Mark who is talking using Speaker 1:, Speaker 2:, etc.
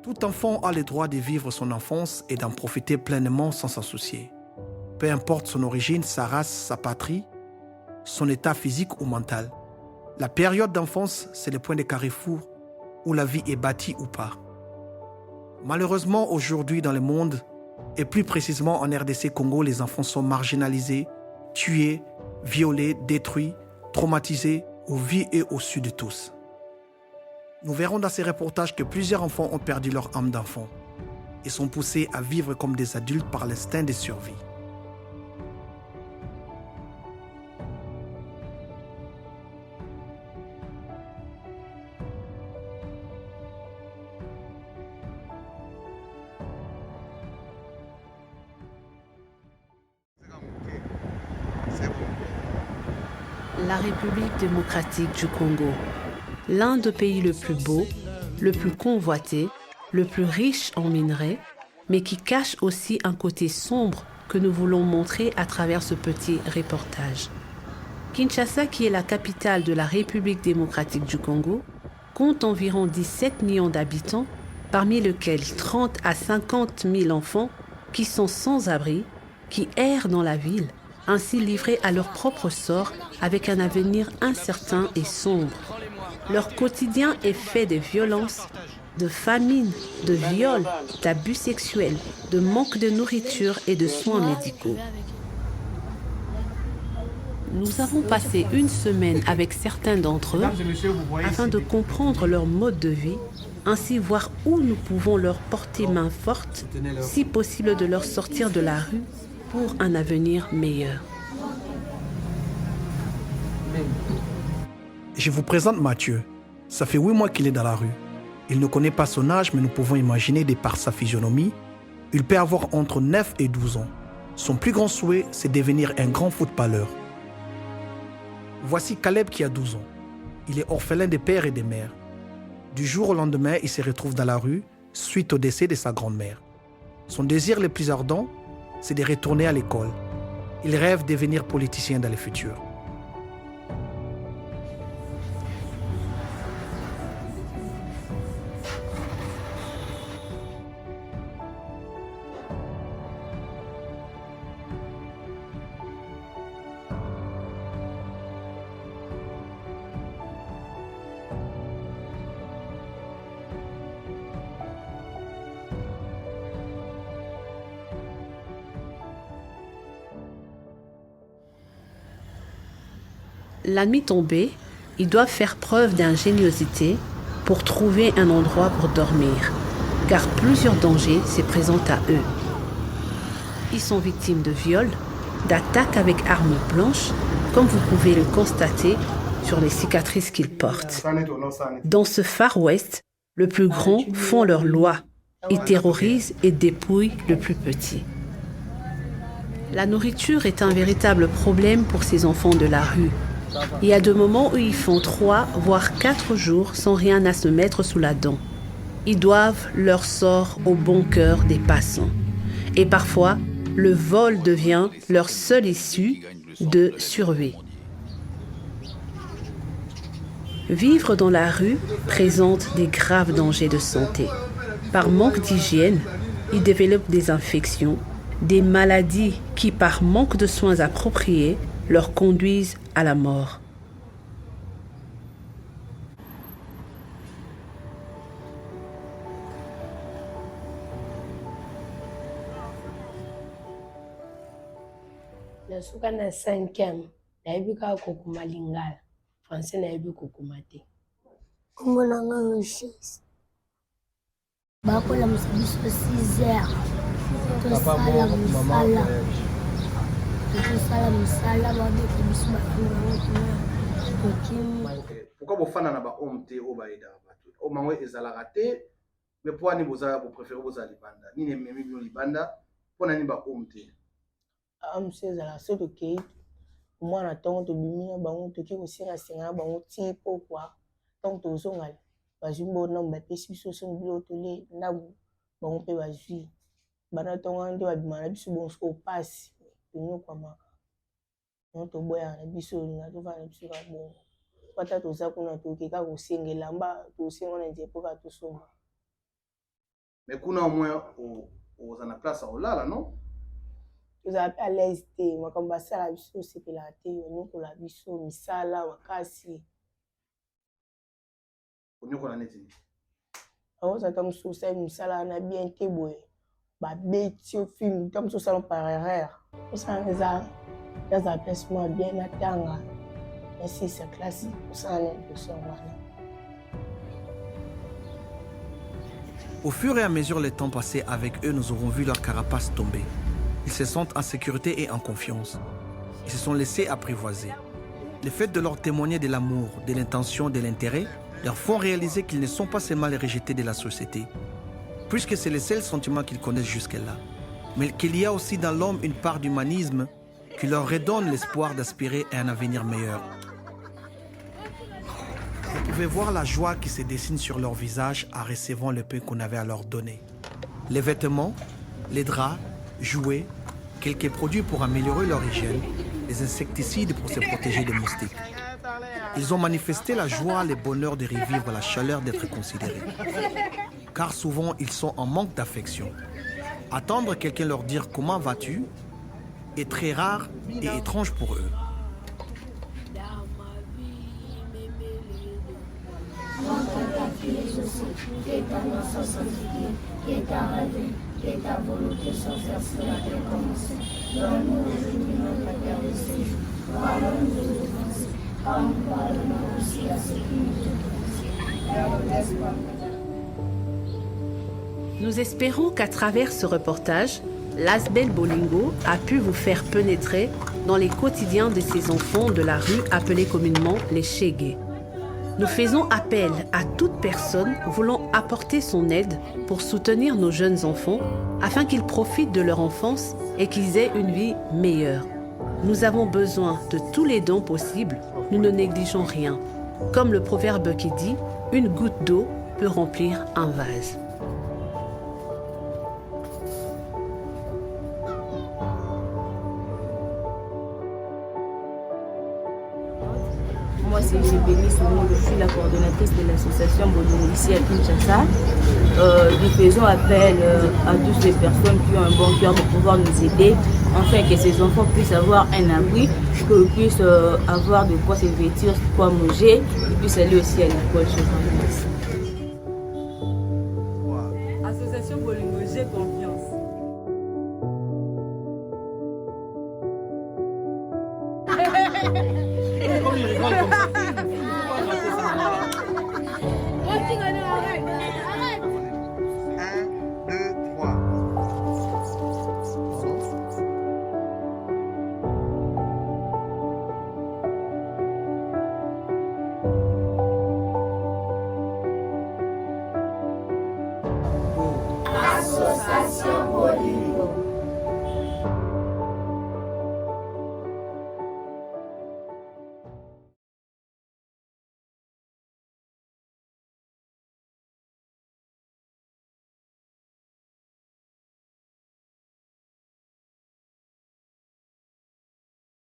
Speaker 1: Tout enfant a le droit de vivre son enfance et d'en profiter pleinement sans s'en soucier. Peu importe son origine, sa race, sa patrie, son état physique ou mental. La période d'enfance, c'est le point de carrefour où la vie est bâtie ou pas. Malheureusement, aujourd'hui dans le monde, et plus précisément en RDC Congo, les enfants sont marginalisés, tués, violés, détruits, traumatisés au vu et au su de tous. Nous verrons dans ces reportages que plusieurs enfants ont perdu leur âme d'enfant et sont poussés à vivre comme des adultes par l'instinct de survie.
Speaker 2: La République démocratique du Congo, l'un des pays le plus beau, le plus convoité, le plus riche en minerais, mais qui cache aussi un côté sombre que nous voulons montrer à travers ce petit reportage. Kinshasa, qui est la capitale de la République démocratique du Congo, compte environ 17 millions d'habitants, parmi lesquels 30 à 50 000 enfants qui sont sans abri, qui errent dans la ville, ainsi livrés à leur propre sort avec un avenir incertain et sombre. Leur quotidien est fait de violences, de famine, de viols, d'abus sexuels, de manque de nourriture et de soins médicaux. Nous avons passé une semaine avec certains d'entre eux afin de comprendre leur mode de vie, ainsi voir où nous pouvons leur porter main forte, si possible de leur sortir de la rue pour un avenir meilleur.
Speaker 1: Je vous présente Mathieu. Ça fait 8 mois qu'il est dans la rue. Il ne connaît pas son âge, mais nous pouvons imaginer de par sa physionomie, il peut avoir entre 9 et 12 ans. Son plus grand souhait, c'est devenir un grand footballeur. Voici Caleb qui a 12 ans. Il est orphelin de père et de mère. Du jour au lendemain, il se retrouve dans la rue suite au décès de sa grand-mère. Son désir le plus ardent, c'est de retourner à l'école. Il rêve de devenir politicien dans le futur.
Speaker 2: La nuit tombée, ils doivent faire preuve d'ingéniosité pour trouver un endroit pour dormir, car plusieurs dangers se présentent à eux. Ils sont victimes de viols, d'attaques avec armes blanches, comme vous pouvez le constater sur les cicatrices qu'ils portent. Dans ce Far West, le plus grand font leur loi. Ils terrorisent et dépouillent le plus petit. La nourriture est un véritable problème pour ces enfants de la rue. Il y a des moments où ils font 3 voire 4 jours sans rien à se mettre sous la dent. Ils doivent leur sort au bon cœur des passants. Et parfois, le vol devient leur seule issue de survie. Vivre dans la rue présente des graves dangers de santé. Par manque d'hygiène, ils développent des infections, des maladies qui, par manque de soins appropriés, leur conduisent à la mort.
Speaker 3: Nasuka na 5e nayebi kaka kokoma lingala français nayebi kokoma te kombo na nga Richesse bakolamisa biso 6 heures tosala mosala babeta biso
Speaker 1: Pourquoi vous faites na homme te o baida bato o mango ezalaka te mais pour ani boza vous préférez boza libanda ni ne memi bio libanda pour nani ba homme te
Speaker 3: amse ezala so tokei omwana ntongo tobimi na bango toki kosengasenga na bango ti pokwa ntongo tozonga bazwi mbona bapesi biso songo bilo tole ndambo bango mpe bazwi bana ntongo wana nde babima na biso bonso opasi tonyokwamaka no toboyaka na biso olinga tofana na biso ka bongo pata toza kuna toke kaka kosenga elamba tosenga na nzete mpo kaka tosomba
Speaker 1: Mais qu'on a au moins aux en a place à Olala, non?
Speaker 3: Vous avez à l'aise, moi comme ça la biso c'est que la thé, nous pour la biso misala wakasi.
Speaker 1: On y a net.
Speaker 3: On s'attend sur ça misala na bien té boy. Ba beti au film comme sur salon par erreur. On s'en ça dans un placement bien atanga. Ainsi c'est classique, on s'en est de son voilà.
Speaker 1: Au fur et à mesure les temps passés avec eux, nous aurons vu leur carapace tomber. Ils se sentent en sécurité et en confiance. Ils se sont laissés apprivoiser. Le fait de leur témoigner de l'amour, de l'intention, de l'intérêt, leur font réaliser qu'ils ne sont pas seulement les rejetés de la société, puisque c'est le seul sentiment qu'ils connaissent jusque-là, mais qu'il y a aussi dans l'homme une part d'humanisme qui leur redonne l'espoir d'aspirer à un avenir meilleur. Vous pouvez voir la joie qui se dessine sur leur visage en recevant le peu qu'on avait à leur donner. Les vêtements, les draps, jouets, quelques produits pour améliorer leur hygiène, les insecticides pour se protéger des moustiques. Ils ont manifesté la joie, le bonheur de revivre, la chaleur d'être considérés. Car souvent, ils sont en manque d'affection. Attendre quelqu'un leur dire « Comment vas-tu ?» est très rare et étrange pour eux.
Speaker 2: Nous espérons qu'à travers ce reportage, Lasbel Bolingo a pu vous faire pénétrer dans les quotidiens de ces enfants de la rue appelés communément les Chégués. Nous faisons appel à toute personne voulant apporter son aide pour soutenir nos jeunes enfants afin qu'ils profitent de leur enfance et qu'ils aient une vie meilleure. Nous avons besoin de tous les dons possibles, nous ne négligeons rien. Comme le proverbe qui dit, une goutte d'eau peut remplir un vase.
Speaker 4: Moi, c'est Bénice, je suis la coordonnatrice de l'association Bolingo ici à Kinshasa. Nous faisons appel à toutes les personnes qui ont un bon cœur de pouvoir nous aider, afin que ces enfants puissent avoir un abri, qu'ils puissent avoir de quoi se vêtir, de quoi manger, et puissent aller aussi à l'école.
Speaker 5: Association Bolingo, j'ai confiance.
Speaker 1: Comme il rigole comme ça.